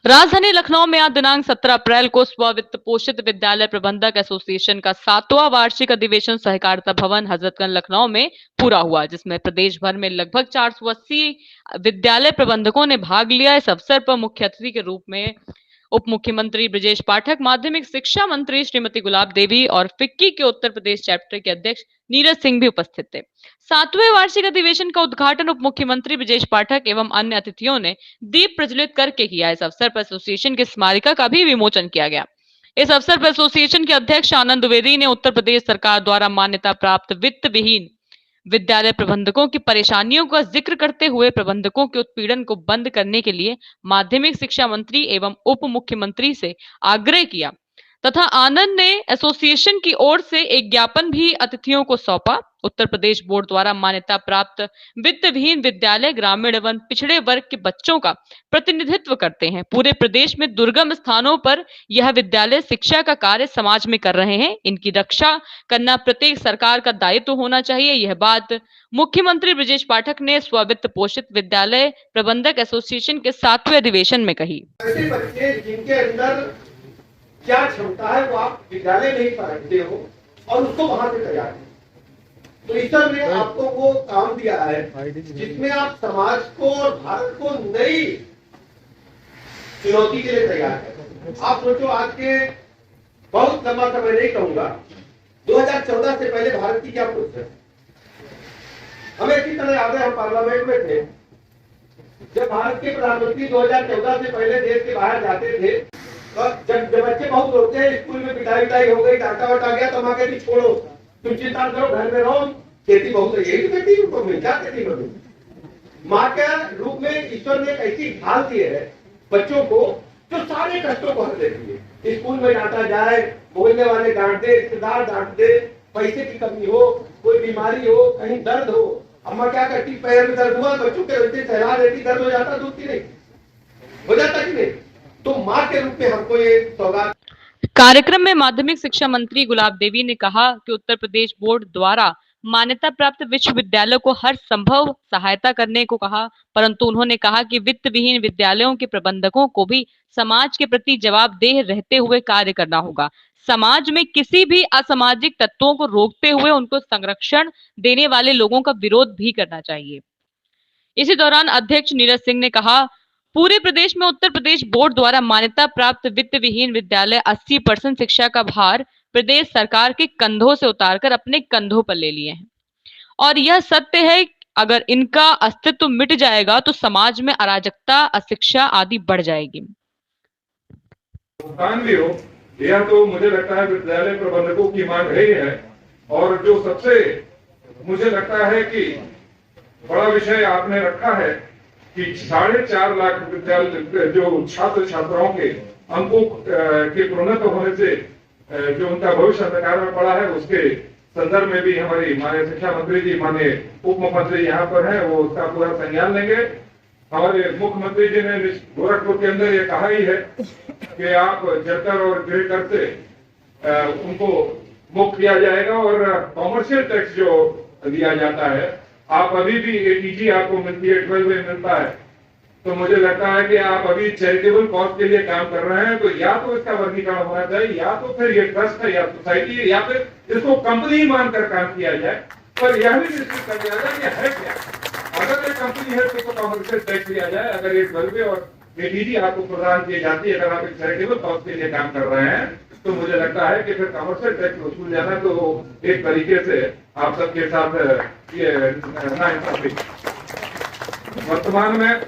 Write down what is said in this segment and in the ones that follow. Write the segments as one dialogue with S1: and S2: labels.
S1: राजधानी लखनऊ में आज दिनांक 17 अप्रैल को स्ववित्त पोषित विद्यालय प्रबंधक एसोसिएशन का 7वां वार्षिक अधिवेशन सहकारिता भवन हजरतगंज लखनऊ में पूरा हुआ, जिसमें प्रदेश भर में लगभग 480 विद्यालय प्रबंधकों ने भाग लिया। इस अवसर पर मुख्य अतिथि के रूप में उप मुख्यमंत्री ब्रजेश पाठक, माध्यमिक शिक्षा मंत्री श्रीमती गुलाब देवी और फिक्की के उत्तर प्रदेश चैप्टर के अध्यक्ष नीरज सिंह भी उपस्थित थे। 7वें वार्षिक अधिवेशन का उद्घाटन उप मुख्यमंत्री ब्रजेश पाठक एवं अन्य अतिथियों ने दीप प्रज्वलित करके किया। इस अवसर पर एसोसिएशन की स्मारिका का भी विमोचन किया गया। इस अवसर पर एसोसिएशन के अध्यक्ष आनंद द्विवेदी ने उत्तर प्रदेश सरकार द्वारा मान्यता प्राप्त वित्त विहीन विद्यालय प्रबंधकों की परेशानियों का जिक्र करते हुए प्रबंधकों के उत्पीड़न को बंद करने के लिए माध्यमिक शिक्षा मंत्री एवं उप मुख्यमंत्री से आग्रह किया तथा आनंद ने एसोसिएशन की ओर से एक ज्ञापन भी अतिथियों को सौंपा। उत्तर प्रदेश बोर्ड द्वारा मान्यता प्राप्त वित्त विहीन विद्यालय ग्रामीण एवं पिछड़े वर्ग के बच्चों का प्रतिनिधित्व करते हैं। पूरे प्रदेश में दुर्गम स्थानों पर यह विद्यालय शिक्षा का कार्य समाज में कर रहे हैं। इनकी रक्षा करना प्रत्येक सरकार का दायित्व होना चाहिए। यह बात मुख्यमंत्री ब्रजेश पाठक ने स्ववित्त पोषित विद्यालय प्रबंधक एसोसिएशन के 7वें अधिवेशन में कही।
S2: ऐसे बच्चे जिनके अंदर क्या क्षमता है वो आप विद्यालय में ही पढ़ते हो और उसको वहां से तैयार करो। तो ईश्वर ने आपको वो काम दिया है जिसमें आप समाज को और भारत को नई चुनौती के लिए तैयार करें। आप सोचो, आज के बहुत लंबा समय नहीं कहूंगा, 2014 से पहले भारत की क्या पोजीशन है। हमें इसी तरह याद है, हम पार्लियामेंट में थे जब भारत के प्रधानमंत्री 2014 से पहले देश के बाहर जाते थे। जब बच्चे बहुत रोते हैं, स्कूल में पिटाई हो गई, डांटा वाटा गया, तो माँ कहती छोड़ो, तुम चिंता करो, घर में रहो, खेती बहुत है, यही कहती है, क्या कहती है। माँ के रूप में ईश्वर ने ऐसी ढाल दी है बच्चों को जो सारे कष्टों को हर देती है। स्कूल में डांटा जाए, बोलने वाले डांट दे, रिश्तेदार डांट दे, पैसे की कमी हो, कोई बीमारी हो, कहीं दर्द हो, अम्मा क्या करती, पैर में दर्द हुआ, बच्चों के रोते सहला देती, दर्द हो जाता, दूध की नहीं हो जाता कि नहीं। तो माँ के रूप में हमको ये सौगात।
S1: कार्यक्रम में माध्यमिक शिक्षा मंत्री गुलाब देवी ने कहा कि उत्तर प्रदेश बोर्ड द्वारा मान्यता प्राप्त विश्वविद्यालयों को हर संभव सहायता करने को कहा, परंतु उन्होंने कहा कि वित्त विहीन विद्यालयों के प्रबंधकों को भी समाज के प्रति जवाबदेह रहते हुए कार्य करना होगा। समाज में किसी भी असामाजिक तत्वों को रोकते हुए उनको संरक्षण देने वाले लोगों का विरोध भी करना चाहिए। इसी दौरान अध्यक्ष नीरज सिंह ने कहा, पूरे प्रदेश में उत्तर प्रदेश बोर्ड द्वारा मान्यता प्राप्त वित्त विहीन विद्यालय 80% शिक्षा का भार प्रदेश सरकार के कंधों से उतारकर अपने कंधों पर ले लिए हैं और यह सत्य है, अगर इनका अस्तित्व मिट जाएगा तो समाज में अराजकता, अशिक्षा आदि बढ़ जाएगी।
S3: नुकसान भी हो, यह तो मुझे लगता है विद्यालय प्रबंधकों की मांग रही है। और जो सबसे मुझे लगता है कि बड़ा विषय आपने रखा है कि 4.5 लाख विद्यालय जो छात्र छात्राओं के अंकों के प्रोन्नत होने से जो उनका भविष्य अंधकार में पड़ा है, उसके संदर्भ में भी हमारी माननीय शिक्षा मंत्री जी, माननीय उप मुख्यमंत्री यहाँ पर हैं, वो उसका पूरा संज्ञान लेंगे। हमारे मुख्यमंत्री जी ने गोरखपुर के अंदर ये कहा ही है कि आप जलकर और गृहकर से उनको मुक्त किया जाएगा और कॉमर्शियल टैक्स जो दिया जाता है, आप अभी भी एटीजी आपको मिलती है, 12 में मिलता है। तो मुझे लगता है कि आप अभी चैरिटेबल कॉज के लिए काम कर रहे हैं, तो या तो इसका वर्गीकरण होना चाहिए, या तो फिर ये ट्रस्ट है या सोसाइटी है, या फिर इसको कंपनी मानकर काम किया जाए। पर यह भी निश्चित कर दिया जाए कि है क्या। अगर ये कंपनी है तो कॉमर्शियल टैक्स दिया जाए, अगर ये 12 और एटीजी आपको प्रदान की जाती है, अगर आप एक चैरिटेबल कॉज के लिए काम कर रहे हैं, तो मुझे लगता है कि फिर कमर्शियल टैक्स वसूल जाना तो एक तरीके से आप सबके साथ ये नाइंसाफी। वर्तमान में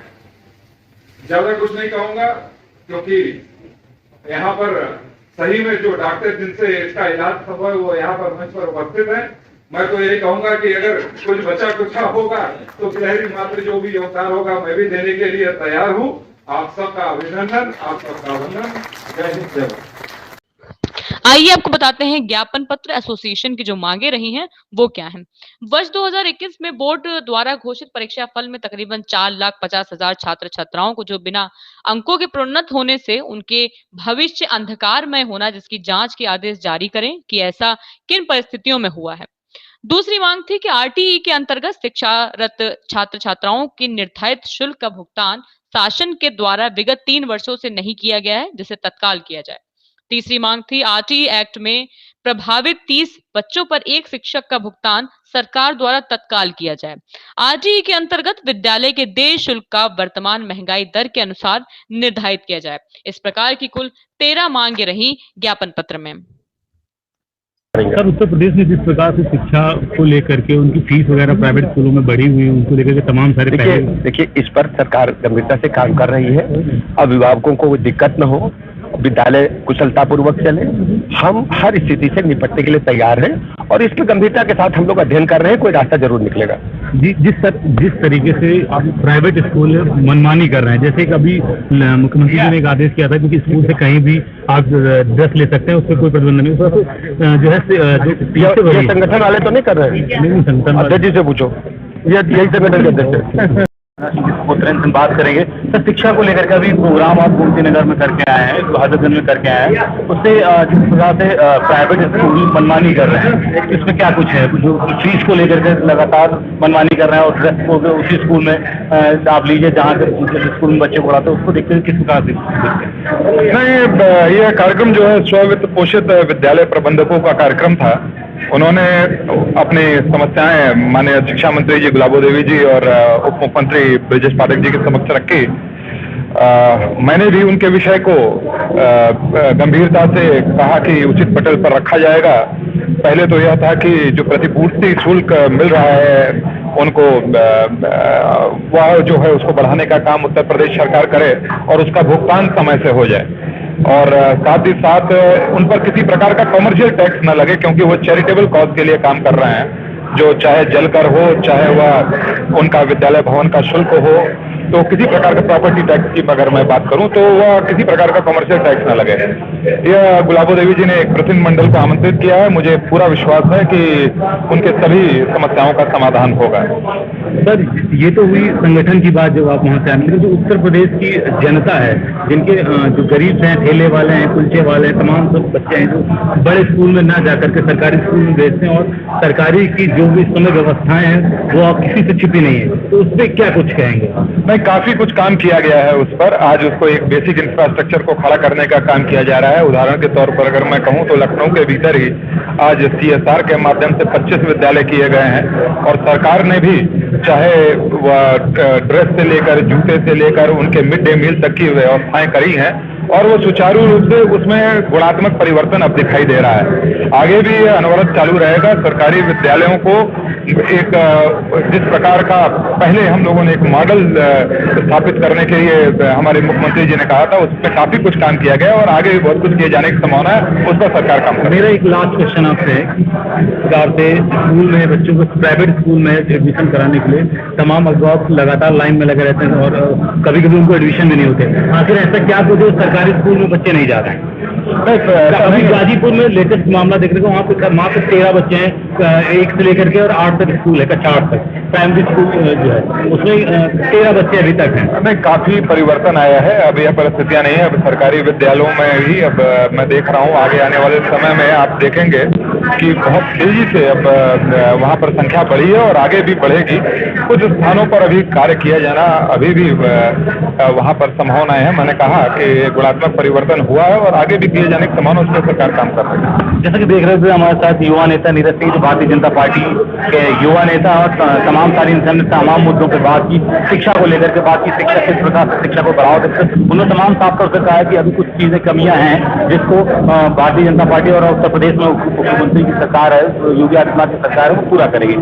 S3: ज्यादा कुछ नहीं कहूंगा, क्योंकि यहाँ पर सही में जो डॉक्टर जिनसे इसका इलाज संभव है वो यहाँ पर मंच पर उपस्थित है। मैं तो यही कहूंगा कि अगर कुछ बचा कुछ होगा तो गहरी मात्र जो भी योगदान होगा मैं भी देने के लिए तैयार हूँ। आप सबका अभिनंदन, आप सबका वंदन। जय हिंद, जय भारत।
S1: आइए आपको बताते हैं ज्ञापन पत्र एसोसिएशन की जो मांगे रही हैं वो क्या हैं। वर्ष 2021 में बोर्ड द्वारा घोषित परीक्षा फल में तकरीबन 4,50,000 छात्र छात्राओं को जो बिना अंकों के प्रोन्नत होने से उनके भविष्य अंधकारमय होना, जिसकी जांच के आदेश जारी करें कि ऐसा किन परिस्थितियों में हुआ है। दूसरी मांग थी कि आरटीई के अंतर्गत शिक्षारत छात्र छात्राओं की निर्धारित शुल्क का भुगतान शासन के द्वारा विगत 3 वर्षों से नहीं किया गया है, जिसे तत्काल किया जाए। तीसरी मांग थी आरटीई एक्ट में प्रभावित 30 बच्चों पर एक शिक्षक का भुगतान सरकार द्वारा तत्काल किया जाए। आरटीई के अंतर्गत विद्यालय के देय शुल्क का वर्तमान महंगाई दर के अनुसार निर्धारित किया जाए। इस प्रकार की कुल 13 मांगे रही ज्ञापन पत्र में।
S4: सर, उत्तर प्रदेश में जिस प्रकार से शिक्षा को लेकर के उनकी फीस वगैरह प्राइवेट स्कूलों में बढ़ी हुई है, उनको लेकर के तमाम सारे
S5: देखिए इस पर सरकार गंभीरता से काम कर रही है। अभिभावकों को कोई दिक्कत न हो, विद्यालय कुशलतापूर्वक चले। हम हर स्थिति से निपटने के लिए तैयार हैं और इसकी गंभीरता के साथ हम लोग अध्ययन कर रहे हैं। कोई रास्ता जरूर निकलेगा।
S4: जिस तरीके से आप प्राइवेट स्कूल मनमानी कर रहे हैं, जैसे कि अभी मुख्यमंत्री जी ने एक आदेश किया था कि स्कूल से कहीं भी आप ड्रेस ले सकते हैं, उस पर कोई प्रतिबंध नहीं। जो है
S5: ये संगठन वाले तो नहीं कर रहे हैं?
S4: नहीं, संगठन
S5: अध्यक्ष जी से पूछो, यही संगठन के अध्यक्ष है।
S4: हम बात करेंगे सर, शिक्षा को लेकर के अभी प्रोग्राम आप गोमतीनगर में करके आए हैं, हजरतगंज में करके आए हैं, उससे जिस प्रकार से प्राइवेट स्कूल मनमानी कर रहे हैं, इसमें क्या कुछ है? जो फीस को लेकर के लगातार मनमानी कर रहे हैं और ड्रेस को उसी स्कूल में आप लीजिए जहाँ जिस स्कूल में बच्चे को पढ़ाते हैं, उसको देखते हैं किस प्रकार से?
S3: नहीं, ये कार्यक्रम जो है स्ववित्त पोषित विद्यालय प्रबंधकों का कार्यक्रम था। उन्होंने अपनी समस्याएं माननीय शिक्षा मंत्री जी गुलाबो देवी जी और उप मुख्यमंत्री ब्रजेश पाठक जी के समक्ष रखी। मैंने भी उनके विषय को गंभीरता से कहा कि उचित पटल पर रखा जाएगा। पहले तो यह था कि जो प्रतिपूर्ति शुल्क मिल रहा है उनको वह जो है उसको बढ़ाने का काम उत्तर प्रदेश सरकार करे और उसका भुगतान समय से हो जाए, और साथ ही साथ उन पर किसी प्रकार का कमर्शियल टैक्स न लगे, क्योंकि वो चैरिटेबल कॉज के लिए काम कर रहे हैं। जो चाहे जलकर हो, चाहे वह उनका विद्यालय भवन का शुल्क हो, तो किसी प्रकार का प्रॉपर्टी टैक्स की अगर मैं बात करूं तो वह किसी प्रकार का कमर्शियल टैक्स न लगे। यह गुलाबो देवी जी ने एक प्रतिनिधि मंडल को आमंत्रित किया है। मुझे पूरा विश्वास है कि उनके सभी समस्याओं का समाधान होगा।
S4: सर, ये तो हुई संगठन की बात जब आप वहाँ से आए, लेकिन जो उत्तर प्रदेश की जनता है, जिनके जो गरीब हैं, ठेले वाले हैं, कुलचे वाले हैं, तमाम सब बच्चे हैं जो बड़े स्कूल में ना जाकर के सरकारी स्कूल में भेजते हैं, और सरकारी की जो भी इस समय व्यवस्थाएं हैं वो आप किसी से छिपी नहीं है, तो उस पर क्या कुछ कहेंगे?
S3: नहीं, काफी कुछ काम किया गया है उस पर। आज उसको एक बेसिक इंफ्रास्ट्रक्चर को खड़ा करने का काम किया जा रहा है। उदाहरण के तौर पर अगर मैं कहूं तो लखनऊ के भीतर ही आज CSR के माध्यम से 25 विद्यालय किए गए हैं, और सरकार ने भी चाहे वह ड्रेस से लेकर जूते से लेकर उनके मिड डे मील तक की व्यवस्थाएं करी हैं, और वो सुचारू रूप से उसमें गुणात्मक परिवर्तन अब दिखाई दे रहा है। आगे भी यह अनवरत चालू रहेगा। सरकारी विद्यालयों को एक जिस प्रकार का पहले हम लोगों ने एक मॉडल स्थापित करने के लिए हमारे मुख्यमंत्री जी ने कहा था, उस पर काफी कुछ काम किया गया और आगे भी बहुत कुछ किए जाने की संभावना है। उस पर सरकार काम कर रही है।
S4: मेरा एक लास्ट क्वेश्चन आपसे है, स्कूल में बच्चों को प्राइवेट स्कूल में एडमिशन कराने के लिए तमाम अभिभावक लगातार लाइन में लगे रहते हैं और कभी कभी उनको एडमिशन भी नहीं होते। आखिर ऐसा क्या कुछ सरकारी स्कूल में बच्चे नहीं जा रहे हैं? अभी गाजीपुर में लेटेस्ट मामला देखने को वहाँ पे 13 बच्चे हैं, 1 से लेकर के और 8 तक स्कूल है, कक्षा 8 तक प्राइमरी स्कूल जो है, उसमें 13 बच्चे अभी तक हैं।
S3: नहीं, काफी परिवर्तन आया है। अब यह परिस्थितियां नहीं है। अब सरकारी विद्यालयों में ही अब मैं देख रहा हूँ, आगे आने वाले समय में आप देखेंगे कि बहुत तेजी से अब वहाँ पर संख्या बढ़ी है और आगे भी बढ़ेगी। कुछ स्थानों पर अभी कार्य किया जाना अभी भी वहाँ पर संभावनाएं है। मैंने कहा कि गुणात्मक परिवर्तन हुआ है और आगे भी किए जाने की संभावना, उस पर सरकार काम कर रही है।
S4: जैसा कि देख रहे थे हमारे साथ युवा नेता नीरज सिंह, जो भारतीय जनता पार्टी के युवा नेता, और तमाम सारी इंसान तमाम मुद्दों पर बात की, शिक्षा को लेकर के बात की, शिक्षा किस प्रकार से शिक्षा को बढ़ावा देते, उन्होंने तमाम साफ तौर से कहा है कि अभी कुछ चीजें कमियां हैं जिसको भारतीय जनता पार्टी और उत्तर प्रदेश में मुख्यमंत्री की सरकार है, योगी आदित्यनाथ की सरकार है, वो पूरा करेगी।